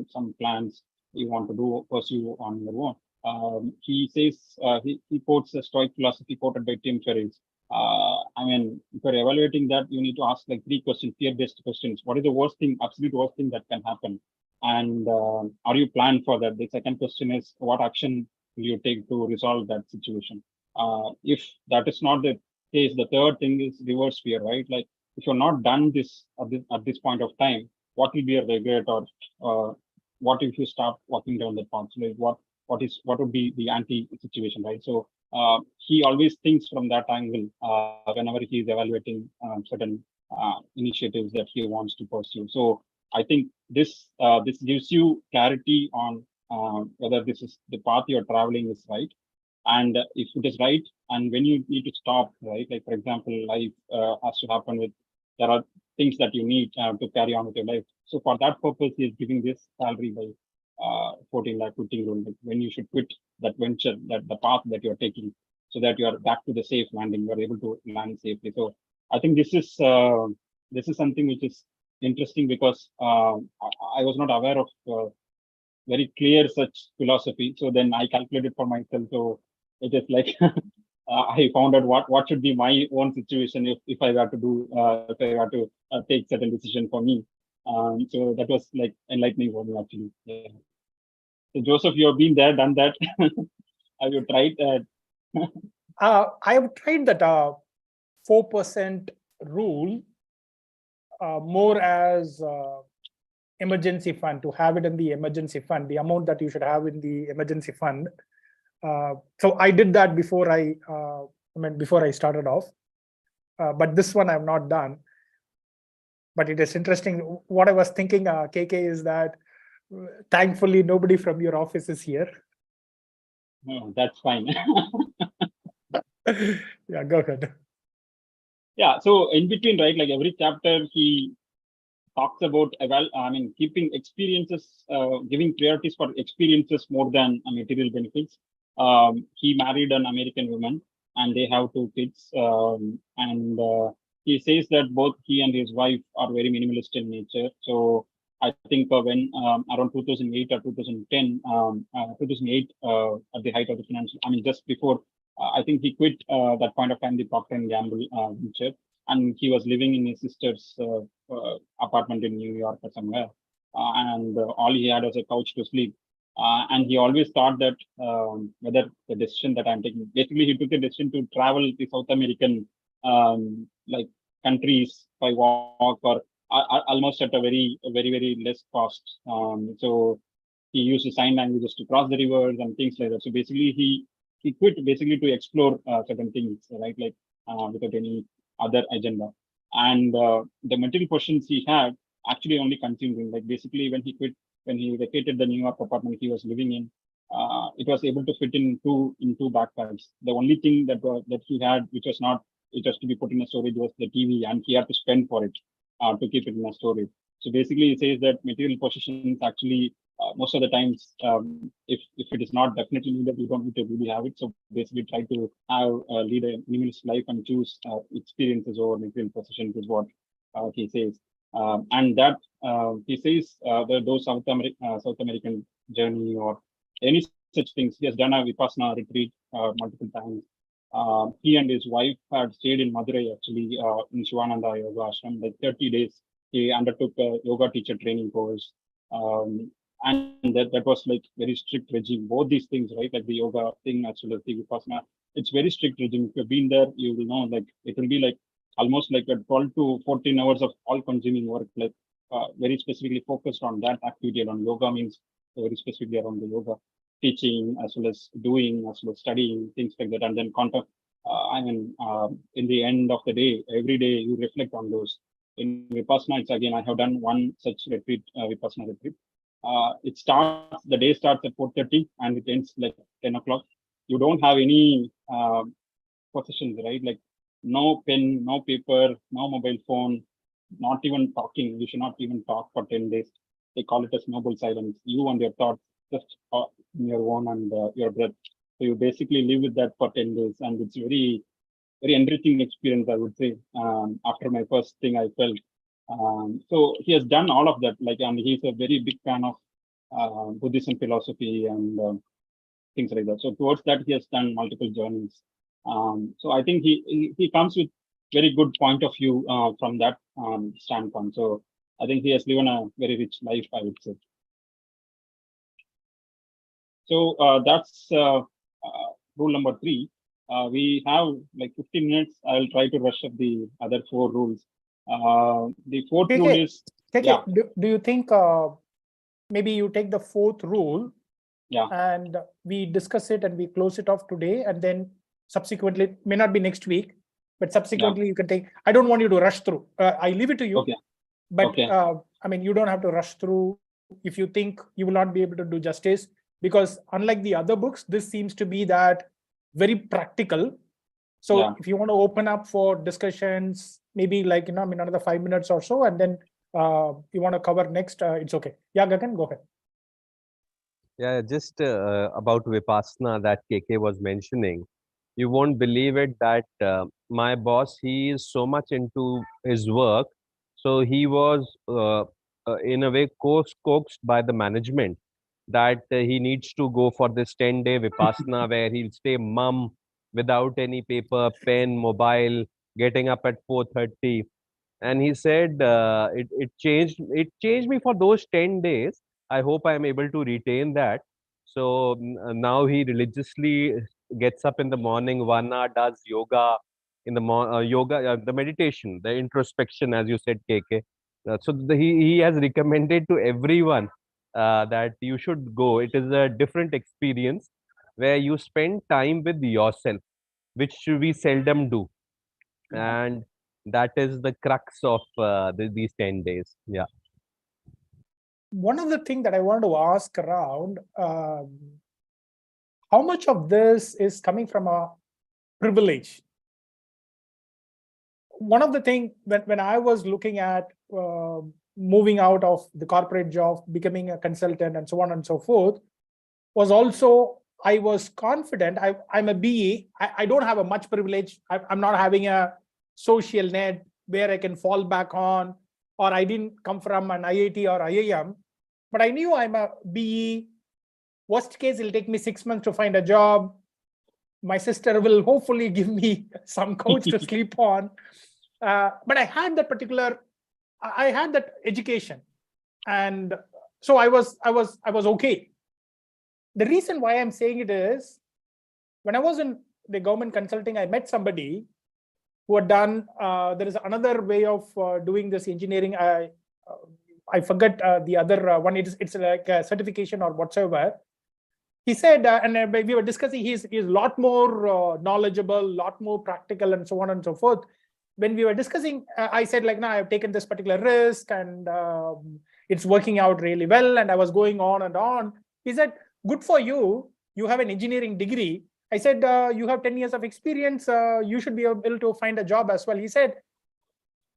some plans you want to pursue on your own, he says he quotes the Stoic philosophy quoted by Tim Ferriss. If you're evaluating that, you need to ask like 3 questions, fear-based questions. What is the worst thing, absolute worst thing that can happen? And are you planned for that? The second question is, what action will you take to resolve that situation? If that is not the case, the third thing is reverse fear, right? Like if you're not done this at this point of time, what will be a regret, or what if you start walking down that path? So like what would be the anti situation, right? So he always thinks from that angle whenever he is evaluating certain initiatives that he wants to pursue. So I think this gives you clarity on whether this is the path you're traveling is right, and if it is right, and when you need to stop, right? Like for example, life has to happen with, there are things that you need to carry on with your life. So for that purpose, he is giving this salary by 14 lakh quitting rule, like when you should quit that venture, that the path that you're taking, so that you are back to the safe landing, you're able to land safely. So I think this is something which is interesting, because I was not aware of very clear such philosophy. So then I calculated for myself. So it is like I found out what should be my own situation if I were to do if I were to take certain decision for me. So that was like enlightening for me actually. Yeah. So Joseph, you have been there, done that. Have you tried? I have tried that 4% rule more as emergency fund, to have it in the emergency fund, the amount that you should have in the emergency fund. So I did that before before I started off, but this one I've not done. But it is interesting. What I was thinking, KK, is that thankfully nobody from your office is here. No, that's fine. Yeah, go ahead. Yeah. So in between, right, like every chapter he talks about keeping experiences, giving priorities for experiences more than material benefits. He married an American woman and they have 2 kids. And he says that both he and his wife are very minimalist in nature. So I think when around 2008 or 2010, 2008 at the height of the financial, just before, I think he quit that point of time the Procter and Gamble venture, and he was living in his sister's apartment in New York or somewhere, and all he had was a couch to sleep. And he always thought that whether the decision that I'm taking, basically he took a decision to travel the South American like countries by walk or almost at a very less cost. So he used sign languages to cross the rivers and things like that. So basically he quit basically to explore certain things, right? Like without any other agenda. And the material questions he had actually only consumed him. Like basically when he vacated the New York apartment he was living in, it was able to fit in two backpacks. The only thing that he had, which was to be put in a storage, was the TV, and he had to spend for it to keep it in a storage. So basically, he says that material possessions actually most of the times, if it is not definitely needed, you don't need to really have it. So basically, try to have lead a minimalist life and choose experiences over material possessions is what he says. And that he says those South American journey or any such things. He has done a Vipassana retreat multiple times. He and his wife had stayed in Madurai actually in Shivananda Yoga Ashram, like 30 days. He undertook a yoga teacher training course. And that was like very strict regime. Both these things, right? Like the yoga thing as well as the Vipassana, it's very strict regime. If you've been there, you will know like it will be like almost like a 12 to 14 hours of all consuming work, like very specifically focused on that activity. And on yoga means very specifically around the yoga teaching as well as doing, as well as studying, things like that. And then in the end of the day, every day you reflect on those. In Vipassana, it's again, I have done one such retreat, Vipassana retreat. The day starts at 4:30 and it ends like 10 o'clock. You don't have any possessions, right? Like no pen, no paper, no mobile phone, not even talking. You should not even talk for 10 days. They call it as noble silence. You and your thoughts just in your own and your breath. So you basically live with that for 10 days. And it's very enriching experience, I would say. After my first thing I felt. So he has done all of that. And he's a very big fan of Buddhism philosophy and things like that. So towards that, he has done multiple journeys. So I think he comes with very good point of view from that standpoint. So I think he has lived a very rich life, I would say. So that's rule number 3. We have like 15 minutes. I'll try to rush up the other 4 rules. The 4th rule is... Yeah. Do you think maybe you take the 4th rule and we discuss it and we close it off today, and then subsequently, it may not be next week, but subsequently you can take... I don't want you to rush through. I leave it to you. Okay. But you don't have to rush through if you think you will not be able to do justice, because unlike the other books, this seems to be that very practical. So if you want to open up for discussions, maybe like, another 5 minutes or so, and then you want to cover next, it's okay. Yeah, Gagan, go ahead. Yeah, just about Vipassana that KK was mentioning. You won't believe it that my boss, he is so much into his work. So he was in a way coaxed by the management that he needs to go for this 10-day Vipassana where he'll stay mum without any paper, pen, mobile, getting up at 4:30. And he said it changed me for those 10 days. I hope I am able to retain that. So now he religiously gets up in the morning, 1 hour, does yoga in the yoga, the meditation, the introspection, as you said, KK. He has recommended to everyone that you should go. It is a different experience where you spend time with yourself, which we seldom do. And that is the crux of these 10 days. Yeah. One of the things that I wanted to ask around, how much of this is coming from a privilege? One of the things when I was looking at moving out of the corporate job, becoming a consultant and so on and so forth, was also I was confident. I'm a BE. I don't have a much privilege. I'm not having a social net where I can fall back on, or I didn't come from an IIT or IIM, but I knew I'm a BE. Worst case, it'll take me 6 months to find a job. My sister will hopefully give me some couch to sleep on. But I had that education, and so I was okay. The reason why I'm saying it is, when I was in the government consulting, I met somebody who had done. There is another way of doing this engineering. I forget the other one. It's like a certification or whatsoever. He said, and we were discussing, he's a lot more knowledgeable, lot more practical, and so on and so forth. When we were discussing, I said, like, no, I've taken this particular risk, and it's working out really well. And I was going on and on. He said, good for you. You have an engineering degree. I said, you have 10 years of experience. You should be able to find a job as well. He said,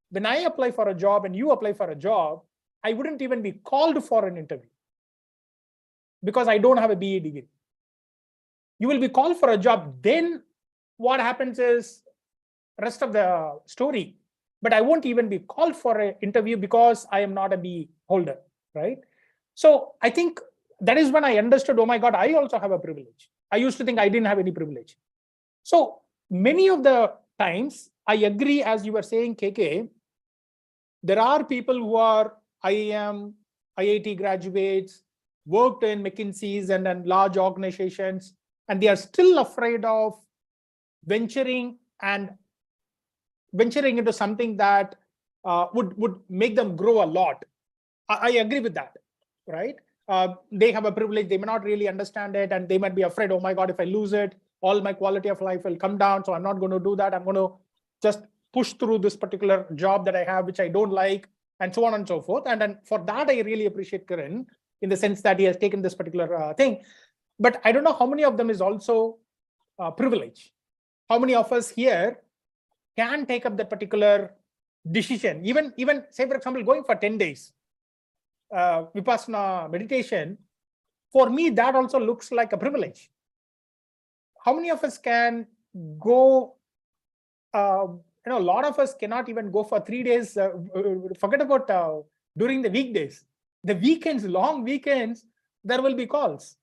when I apply for a job and you apply for a job, I wouldn't even be called for an interview because I don't have a BE degree. You will be called for a job. Then what happens is rest of the story. But I won't even be called for an interview because I am not a BE holder, right? So I think that is when I understood, oh my God, I also have a privilege. I used to think I didn't have any privilege. So many of the times, I agree, as you were saying, KK, there are people who are IIM, IIT graduates, worked in McKinsey's and large organizations, and they are still afraid of venturing into something that would make them grow a lot. I agree with that, right? They have a privilege, they may not really understand it, and they might be afraid, oh my God, if I lose it, all my quality of life will come down, so I'm not going to do that. I'm going to just push through this particular job that I have, which I don't like, and so on and so forth. And then for that, I really appreciate Kiran in the sense that he has taken this particular thing. But I don't know how many of them is also privilege. How many of us here can take up that particular decision? Even say, for example, going for 10 days, Vipassana meditation, for me, that also looks like a privilege. How many of us can go? A lot of us cannot even go for 3 days. Forget about during the weekdays. The weekends, long weekends, there will be calls.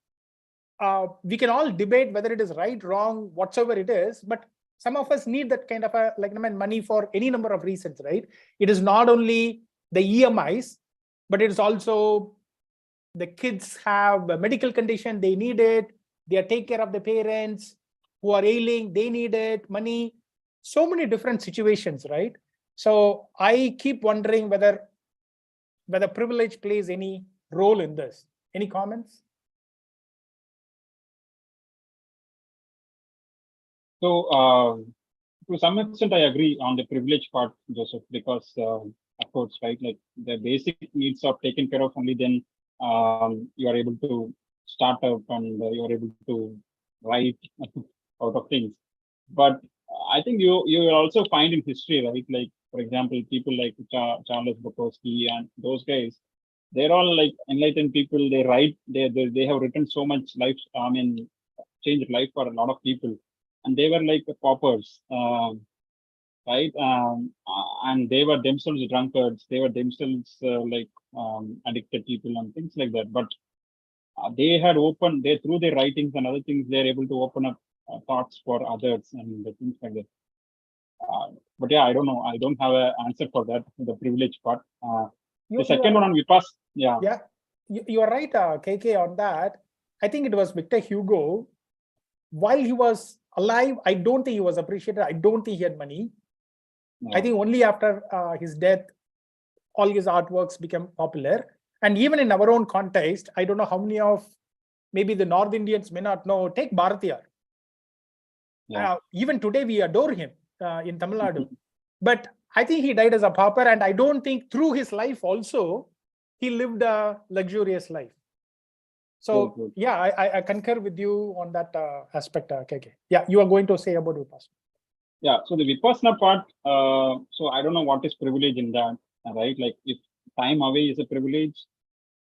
We can all debate whether it is right, wrong, whatsoever it is, but some of us need that kind of money for any number of reasons, right? It is not only the EMIs, but it is also the kids have a medical condition, they need it. They take care of the parents who are ailing, they need it, money. So many different situations, right? So I keep wondering whether privilege plays any role in this. Any comments? So to some extent, I agree on the privilege part, Joseph, because of course, right, like the basic needs are taken care of, only then you are able to start up and you are able to write out of things. But I think you will also find in history, right? Like, for example, people like Charles Bukowski and those guys, they're all like enlightened people. They write, they have written so much life, changed life for a lot of people. And they were like paupers, right? And they were themselves drunkards. They were themselves addicted people and things like that. But they had opened, through their writings and other things, they're able to open up thoughts for others and the things like that. But yeah, I don't know. I don't have an answer for that, the privilege part. The second one on Vipass, yeah. Yeah, you are right, KK, on that. I think it was Victor Hugo. While he was alive, I don't think he was appreciated. I don't think he had money. No. I think only after his death, all his artworks became popular. And even in our own context, I don't know how many of maybe the North Indians may not know. Take Bharatiyar. Yeah. Even today, we adore him in Tamil Nadu. But I think he died as a pauper, and I don't think through his life also he lived a luxurious life. So Good. yeah, I concur with you on that aspect, KK. Yeah, you are going to say about Vipassana. Yeah, so the Vipassana part, so I don't know what is privilege in that, right? Like if time away is a privilege,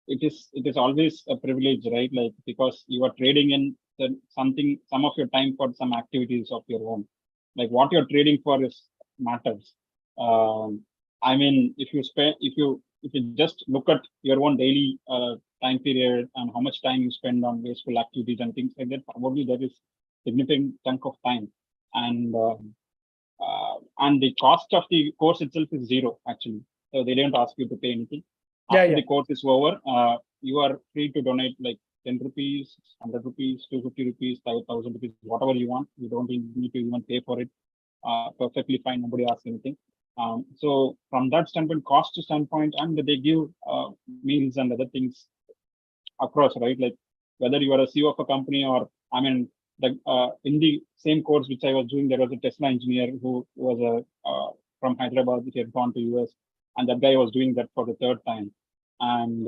it is always a privilege, right? Like because you are trading in some of your time for some activities of your own. Like what you're trading for is matters. I mean, if you just look at your own daily time period and how much time you spend on wasteful activities and things like that, probably there is significant chunk of time. And the cost of the course itself is zero, actually. So they don't ask you to pay anything. After the course is over, you are free to donate like 10 rupees, 100 rupees, 250 rupees, 5,000 rupees, whatever you want. You don't need to even pay for it. Perfectly fine. Nobody asks anything. So from that standpoint, cost standpoint, and they give meals and other things across, right? Like whether you are a CEO of a company or, I mean, in the same course which I was doing, there was a Tesla engineer who was from Hyderabad. He had gone to US, and that guy was doing that for the third time. And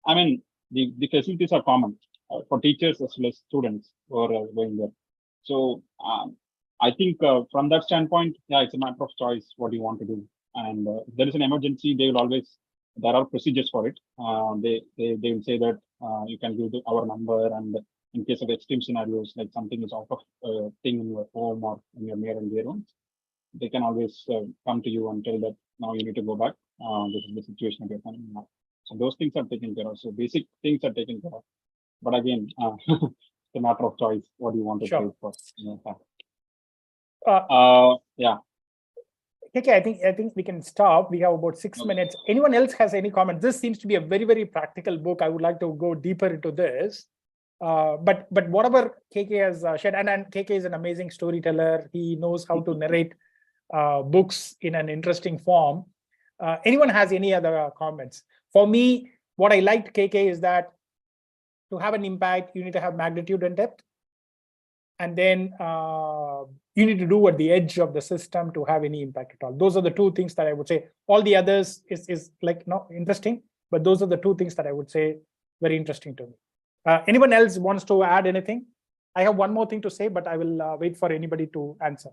I mean, the facilities are common for teachers as well as students who are going there. So I think from that standpoint, yeah, it's a matter of choice what you want to do. And if there is an emergency, they will always, there are procedures for it. They will say that you can give our number, and in case of extreme scenarios, like something is out of thing in your home or in your near and dear ones, they can always come to you and tell that now you need to go back. This is the situation that you're finding now. So those things are taken care of. So basic things are taken care of. But again, it's a matter of choice. What do you want to pay for? Yeah. Okay, I think we can stop. We have about 6 minutes. Anyone else has any comments? This seems to be a very, very practical book. I would like to go deeper into this. But whatever KK has shared, and KK is an amazing storyteller. He knows how to narrate books in an interesting form. Anyone has any other comments? For me, what I liked, KK, is that to have an impact, you need to have magnitude and depth. And then you need to do at the edge of the system to have any impact at all. Those are the two things that I would say. All the others is like not interesting, but those are the two things that I would say very interesting to me. Anyone else wants to add anything? I have one more thing to say, but I will wait for anybody to answer.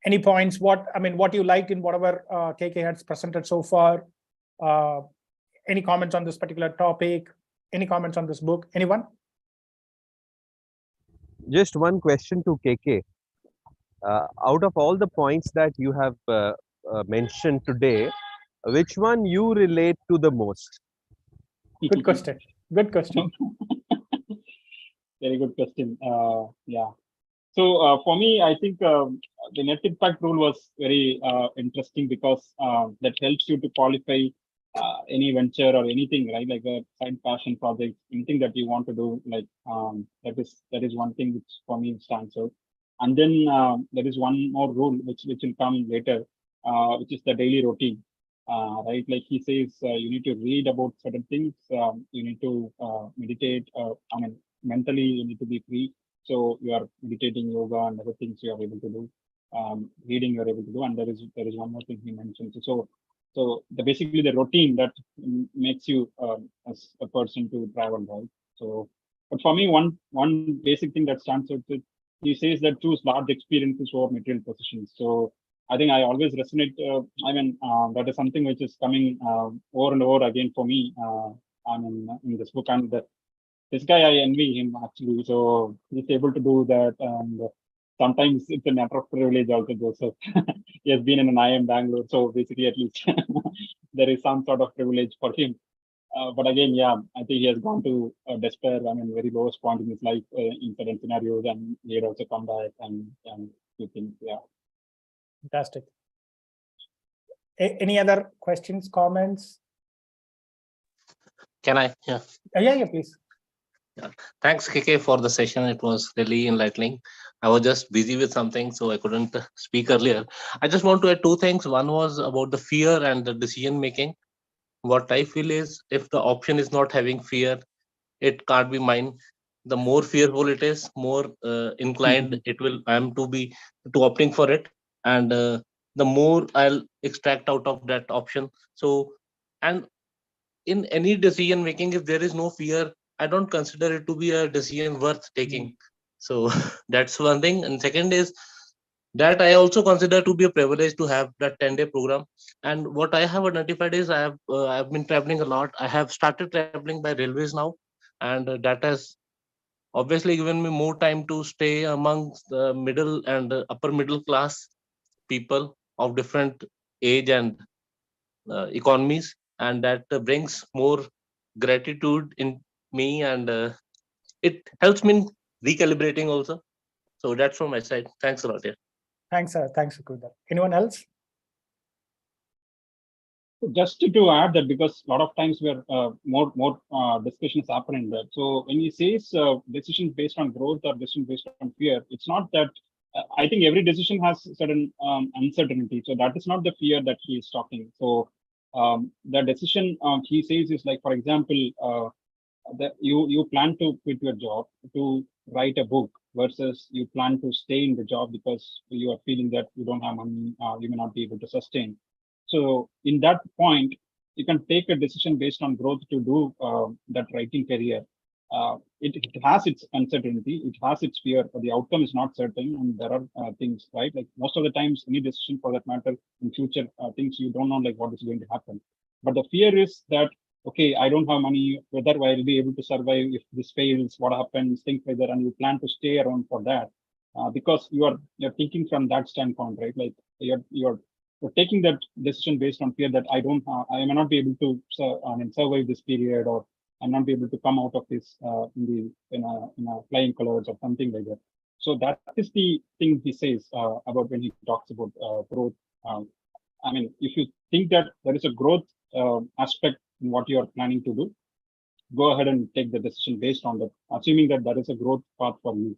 Any points? What you liked in whatever KK has presented so far? Any comments on this particular topic? Any comments on this book? Anyone? Just one question to KK. Out of all the points that you have mentioned today, which one you relate to the most? Good question. Good question. Very good question. Yeah. So for me, I think the net impact rule was very interesting because that helps you to qualify any venture or anything, right? Like a side passion project, anything that you want to do. Like that is one thing which for me stands out. And then there is one more rule which will come later, which is the daily routine. Right, like he says, you need to read about certain things. You need to meditate. I mean, mentally you need to be free. So you are meditating, yoga, and other things you are able to do. Reading you are able to do, and there is one more thing he mentioned. So basically the routine that makes you as a person to travel, right? So, but for me, one basic thing that stands out is he says that choose large experiences over material possessions. So I think I always resonate. That is something which is coming over and over again for me. In this book, and this guy, I envy him actually. So he's able to do that, and sometimes it's a matter of privilege also, Joseph. He has been in an IIM Bangalore, so basically at least there is some sort of privilege for him. But again, yeah, I think he has gone to despair. I mean, very lowest point in his life in certain scenarios, and he had also come back and few things. Yeah. Fantastic. Any other questions, comments? Can I? Yeah. Yeah, please. Thanks, KK, for the session. It was really enlightening. I was just busy with something, so I couldn't speak earlier. I just want to add two things. One was about the fear and the decision making. What I feel is, if the option is not having fear, it can't be mine. The more fearful it is, more inclined it will I am to be to opting for it, and the more I'll extract out of that option. So, and in any decision making, if there is no fear, I don't consider it to be a decision worth taking. So that's one thing. And second is that I also consider to be a privilege to have that 10-day program. And what I have identified is I've been traveling a lot. I have started traveling by railways now, and that has obviously given me more time to stay amongst the middle and upper middle class people of different age and economies, and that brings more gratitude in me, and it helps me in recalibrating also. So that's from my side. Thanks a lot. Yeah. Thanks, Sukhvinder. Anyone else? Just to add that, because a lot of times where more discussions happen in that. So when he says decisions based on growth or decisions based on fear, it's not that. I think every decision has certain uncertainty. So that is not the fear that he is talking. So the decision he says is like, for example, that you plan to quit your job to write a book versus you plan to stay in the job because you are feeling that you don't have money, you may not be able to sustain. So in that point, you can take a decision based on growth to do that writing career. It has its uncertainty, it has its fear, but the outcome is not certain, and there are things, right? Like most of the times, any decision for that matter in future, things you don't know like what is going to happen. But the fear is that, okay, I don't have money, whether I'll be able to survive if this fails, what happens, things like that, and you plan to stay around for that because you're thinking from that standpoint, right? Like you're taking that decision based on fear that I may not be able to survive this period, or I'm not be able to come out of this in a flying colors or something like that. So that is the thing he says about when he talks about growth. I mean, if you think that there is a growth aspect in what you are planning to do, go ahead and take the decision based on that, assuming that there is a growth path for you.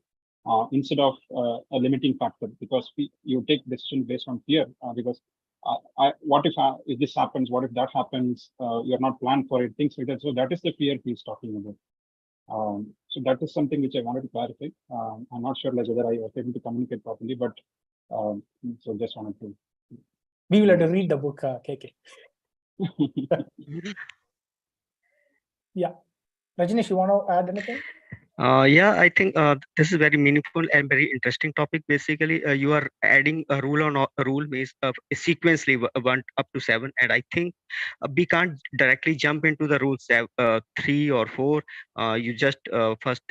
Instead of a limiting factor, because you take decision based on fear, because what if this happens, what if that happens, you're not planned for it, things like that. So that is the fear he's talking about. So that is something which I wanted to clarify. I'm not sure like whether I was able to communicate properly, but so just wanted to. We will have to read the book, KK. Yeah. Rajneesh, you want to add anything? Yeah, I think this is very meaningful and very interesting topic. Basically, you are adding a rule on a rule means sequentially 1 up to 7, and I think we can't directly jump into the rules 3 or 4. You just first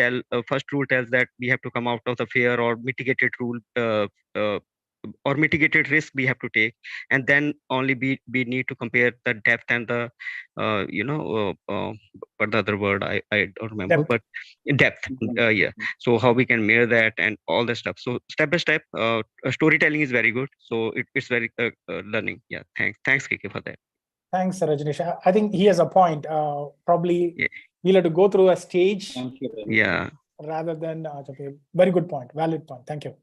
rule tells that we have to come out of the fear, or mitigated rule or mitigated risk we have to take, and then only we need to compare the depth and the what the other word I don't remember, Depth. but depth. Yeah, so how we can measure that and all that stuff. So step by step, storytelling is very good, so it's very learning. Yeah, thanks KK for that. Thanks, Rajneesh. I think he has a point. Probably Yeah. we'll have to go through a stage. Thank you. Yeah, Rather than very good point, valid point. Thank you.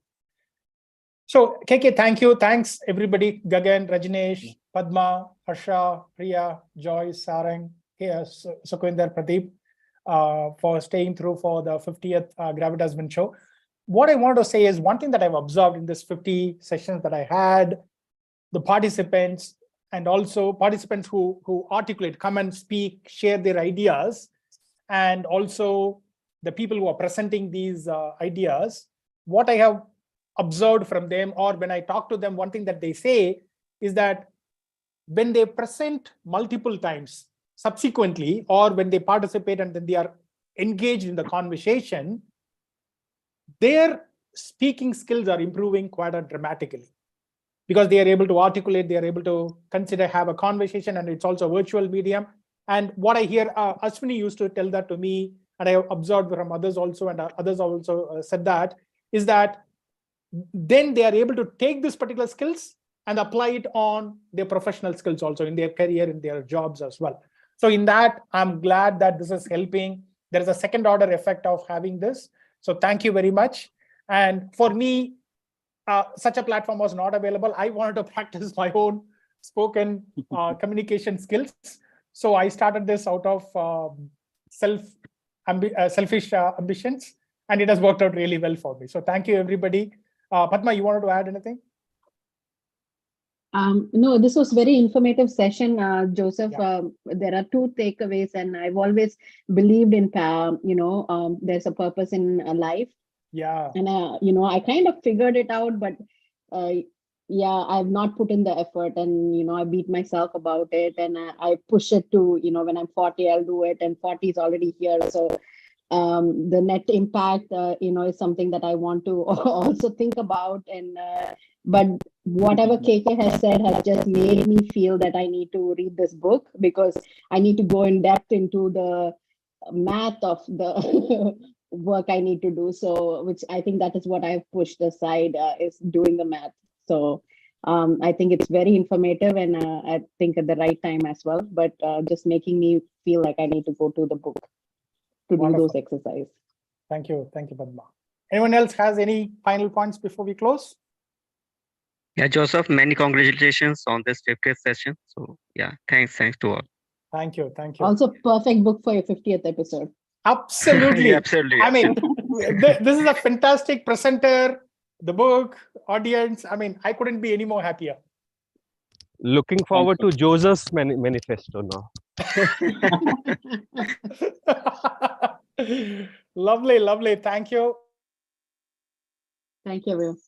So KK, thank you. Thanks everybody. Gagan, Rajneesh, Padma, Harsha, Priya, Joyce, Sarang, Sukhvinder, Pradeep for staying through for the 50th Gravitas Wind Show. What I want to say is one thing that I've observed in this 50 sessions that I had, the participants and also participants who articulate, come and speak, share their ideas, and also the people who are presenting these ideas, what I have observed from them, or when I talk to them, one thing that they say is that when they present multiple times subsequently, or when they participate and then they are engaged in the conversation, their speaking skills are improving quite dramatically, because they are able to articulate, they are able to have a conversation, and it's also a virtual medium. And what I hear, Ashwini used to tell that to me, and I have observed from others also, and others also said that, is that then they are able to take these particular skills and apply it on their professional skills also in their career, in their jobs as well. So in that, I'm glad that this is helping. There is a second order effect of having this. So thank you very much. And for me, such a platform was not available. I wanted to practice my own spoken communication skills. So I started this out of selfish ambitions, and it has worked out really well for me. So thank you, everybody. Padma, you wanted to add anything? No, this was very informative session, Joseph. Yeah. There are two takeaways, and I've always believed in, there's a purpose in life. Yeah. And, I kind of figured it out, but I've not put in the effort, and, I beat myself about it, and I push it to, when I'm 40, I'll do it, and 40 is already here. So the net impact, is something that I want to also think about. And but whatever KK has said has just made me feel that I need to read this book, because I need to go in depth into the math of the work I need to do. So, which I think that is what I've pushed aside, is doing the math. So I think it's very informative, and I think at the right time as well, but just making me feel like I need to go to the book to Wonderful. do those exercises. Thank you. Thank you, Padma. Anyone else has any final points before we close? Yeah, Joseph, many congratulations on this 50th session. So yeah, thanks to all. Thank you. Thank you. Also, perfect book for your 50th episode. Absolutely. Yeah, absolutely. I mean, this is a fantastic presenter, the book, audience. I mean, I couldn't be any more happier. Looking forward to Joseph's manifesto now. Lovely, lovely. Thank you. Thank you, everyone.